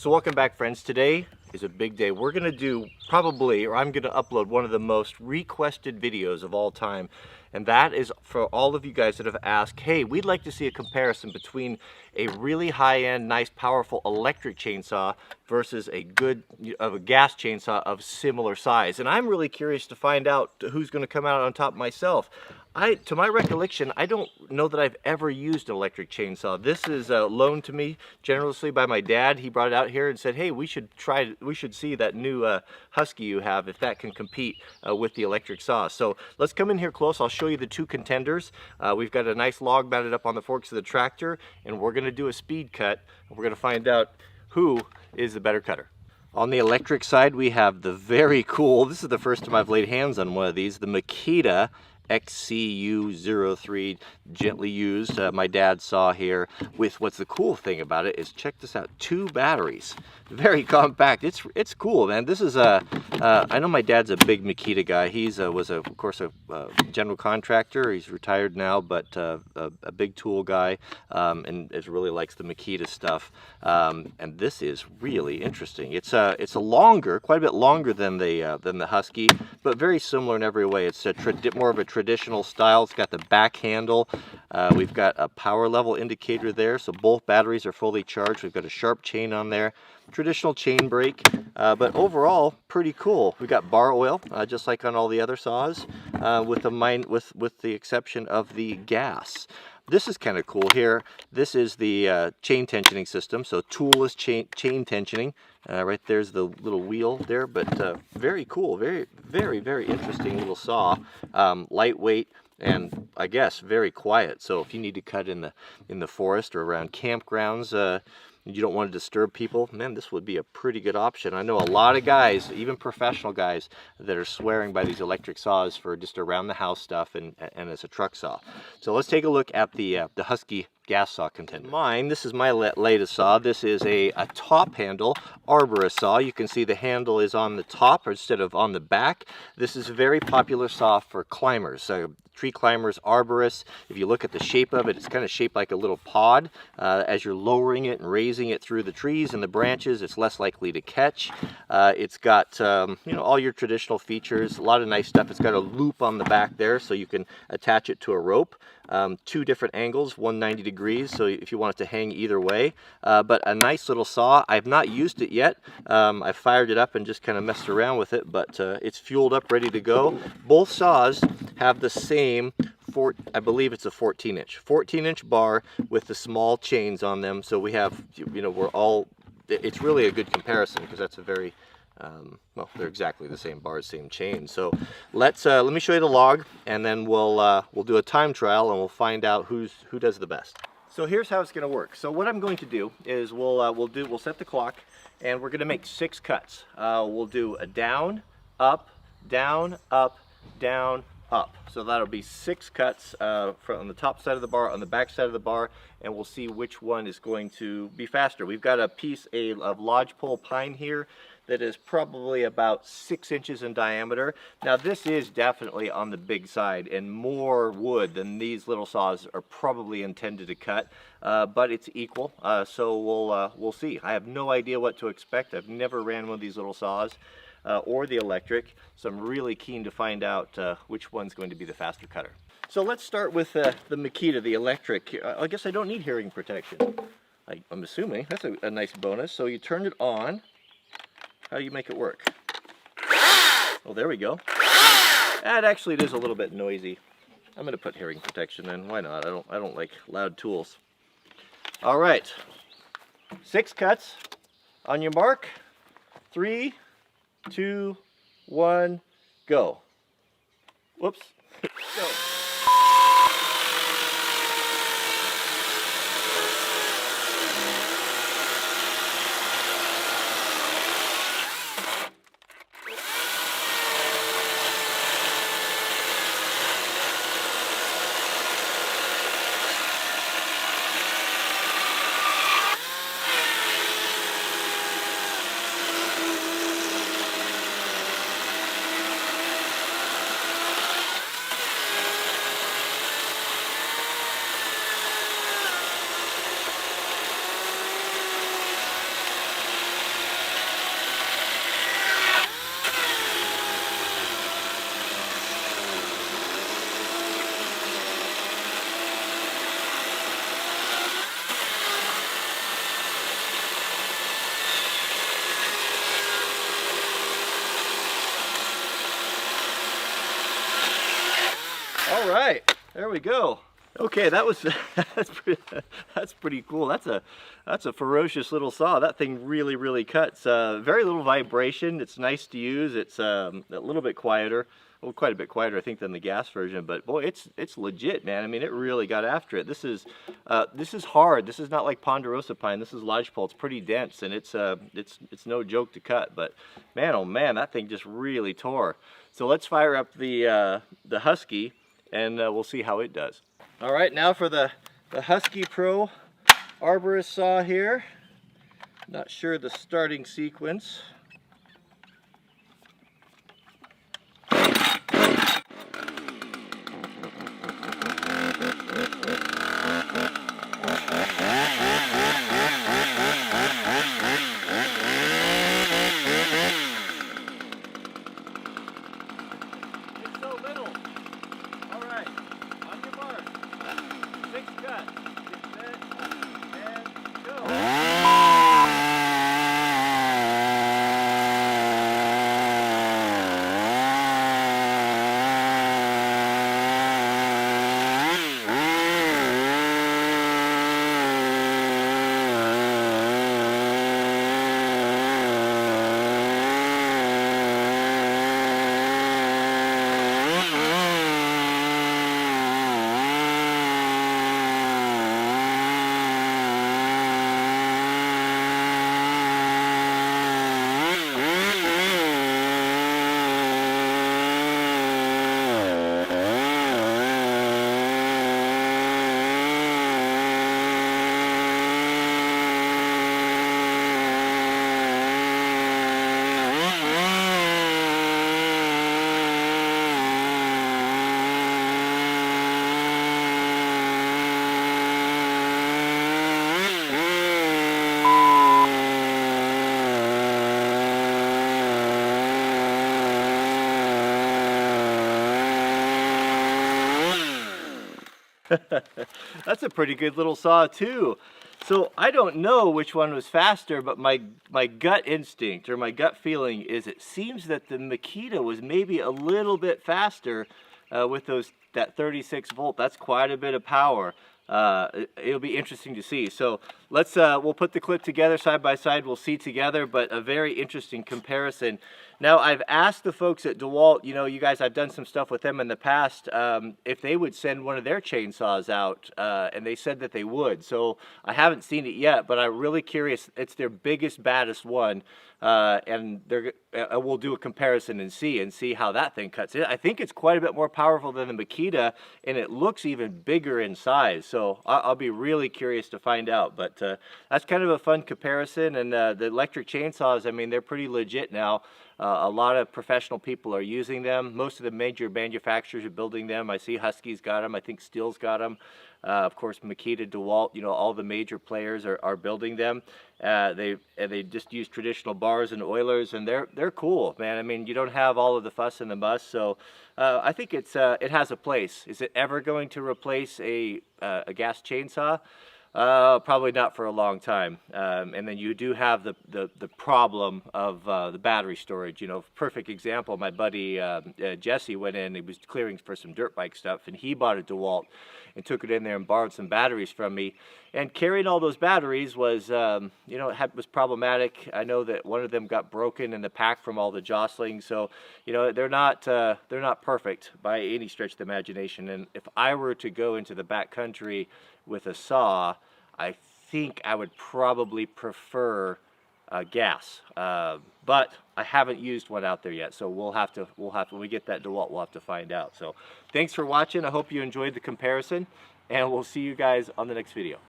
So welcome back, friends. Today is a big day. We're gonna do probably, or I'm gonna upload one of the most requested videos of all time. And that is for all of you guys that have asked, hey, we'd like to see a comparison between a really high-end, nice, powerful electric chainsaw versus a gas chainsaw of similar size. And I'm really curious to find out who's gonna come out on top myself. To my recollection, I don't know that I've ever used an electric chainsaw. This is loaned to me generously by my dad. He brought it out here and said, hey, we should see that new Husky you have, if that can compete with the electric saw. So let's come in here close. I'll show you the two contenders. We've got a nice log mounted up on the forks of the tractor, and we're gonna do a speed cut. We're gonna find out who is the better cutter. On the electric side, we have the very cool, this is the first time I've laid hands on one of these, the Makita XCU03, gently used, my dad saw here. With what's the cool thing about it is, check this out, 2 batteries, very compact. It's cool, man. This is I know my dad's a big Makita guy. He's was of course a general contractor. He's retired now, but a big tool guy, and really likes the Makita stuff. And this is really interesting. It's a longer, quite a bit longer than the Husky, but very similar in every way. It's more of a traditional style. It's got the back handle. We've got a power level indicator there, so both batteries are fully charged. We've got a sharp chain on there, traditional chain brake, but overall pretty cool. We've got bar oil, just like on all the other saws, with the exception of the gas. This is kind of cool here. This is the chain tensioning system, so toolless chain tensioning. Right there's the little wheel there, but very cool, very interesting little saw. Lightweight and I guess very quiet. So if you need to cut in the forest or around campgrounds, you don't want to disturb people, man, this would be a pretty good option. I know a lot of guys, even professional guys, that are swearing by these electric saws for just around the house stuff and as a truck saw. So let's take a look at the Husky gas saw contender. This is my latest saw. This is a top handle arborist saw. You can see the handle is on the top instead of on the back. This is a very popular saw for climbers, tree climbers, arborists. If you look at the shape of it, it's kind of shaped like a little pod. As you're lowering it and raising it through the trees and the branches, it's less likely to catch. It's got all your traditional features, a lot of nice stuff. It's got a loop on the back there, so you can attach it to a rope. 2 different angles, 190 degrees, so if you want it to hang either way. But a nice little saw. I've not used it yet. I've fired it up and just kind of messed around with it, but it's fueled up, ready to go. Both saws have the same, I believe it's a 14-inch bar with the small chains on them. So we have, it's really a good comparison, because that's a very, well, they're exactly the same bars, same chain. So let me show you the log, and then we'll do a time trial, and we'll find out who does the best. So here's how it's going to work. So what I'm going to do is we'll set the clock, and we're going to make 6 cuts. We'll do a down, up, down, up, down, up. So that'll be 6 cuts from the top side of the bar, on the back side of the bar, and we'll see which one is going to be faster. We've got a piece of lodgepole pine here that is probably about 6 inches in diameter. Now this is definitely on the big side and more wood than these little saws are probably intended to cut, but it's equal, so we'll see. I have no idea what to expect. I've never ran one of these little saws or the electric, so I'm really keen to find out which one's going to be the faster cutter. So let's start with the Makita, the electric. I guess I don't need hearing protection. I'm assuming that's a nice bonus. So you turn it on. How do you make it work? Oh, there we go. And actually, it is a little bit noisy. I'm going to put hearing protection in. Why not? I don't like loud tools. All right, 6 cuts. On your mark. 3, 2, 1, go. Whoops. Go. All right, there we go. Okay, that was that's pretty cool. That's a ferocious little saw. That thing really cuts. Very little vibration. It's nice to use. It's a little bit quieter. Well, quite a bit quieter, I think, than the gas version. But boy, it's legit, man. I mean, it really got after it. This is hard. This is not like ponderosa pine. This is lodgepole. It's pretty dense, and it's no joke to cut. But man, oh man, that thing just really tore. So let's fire up the Husky, and we'll see how it does. All right, now for the Husky Pro arborist saw here. Not sure the starting sequence. It's so little. All right, on your mark. 6 cuts. Get set and go. That's a pretty good little saw too. So I don't know which one was faster, but my gut instinct or my gut feeling is it seems that the Makita was maybe a little bit faster with that 36 volt. That's quite a bit of power. It'll be interesting to see. So let's we'll put the clip together side by side. We'll see together, but a very interesting comparison. Now, I've asked the folks at DeWalt, you know, you guys, I've done some stuff with them in the past, if they would send one of their chainsaws out, and they said that they would. So I haven't seen it yet, but I'm really curious. It's their biggest, baddest one, and we'll do a comparison and see how that thing cuts. I think it's quite a bit more powerful than the Makita, and it looks even bigger in size. So I'll be really curious to find out. But that's kind of a fun comparison, and the electric chainsaws, I mean, they're pretty legit now. A lot of professional people are using them. Most of the major manufacturers are building them. I see Husky's got them. I think Stihl's got them. Of course, Makita, DeWalt, you know, all the major players are building them. They just use traditional bars and oilers, and they're cool, man. I mean, you don't have all of the fuss and the muss, so I think it has a place. Is it ever going to replace a gas chainsaw? Probably not for a long time. And then you do have the problem of the battery storage. You know, perfect example, my buddy Jesse went in, he was clearing for some dirt bike stuff, and he bought a DeWalt and took it in there and borrowed some batteries from me. And carrying all those batteries was, you know, was problematic. I know that one of them got broken in the pack from all the jostling. So, you know, they're not perfect by any stretch of the imagination. And if I were to go into the back country with a saw, I think I would probably prefer gas, but I haven't used one out there yet, so we'll have to when we get that DeWalt, we'll have to find out. So thanks for watching. I hope you enjoyed the comparison, and we'll see you guys on the next video.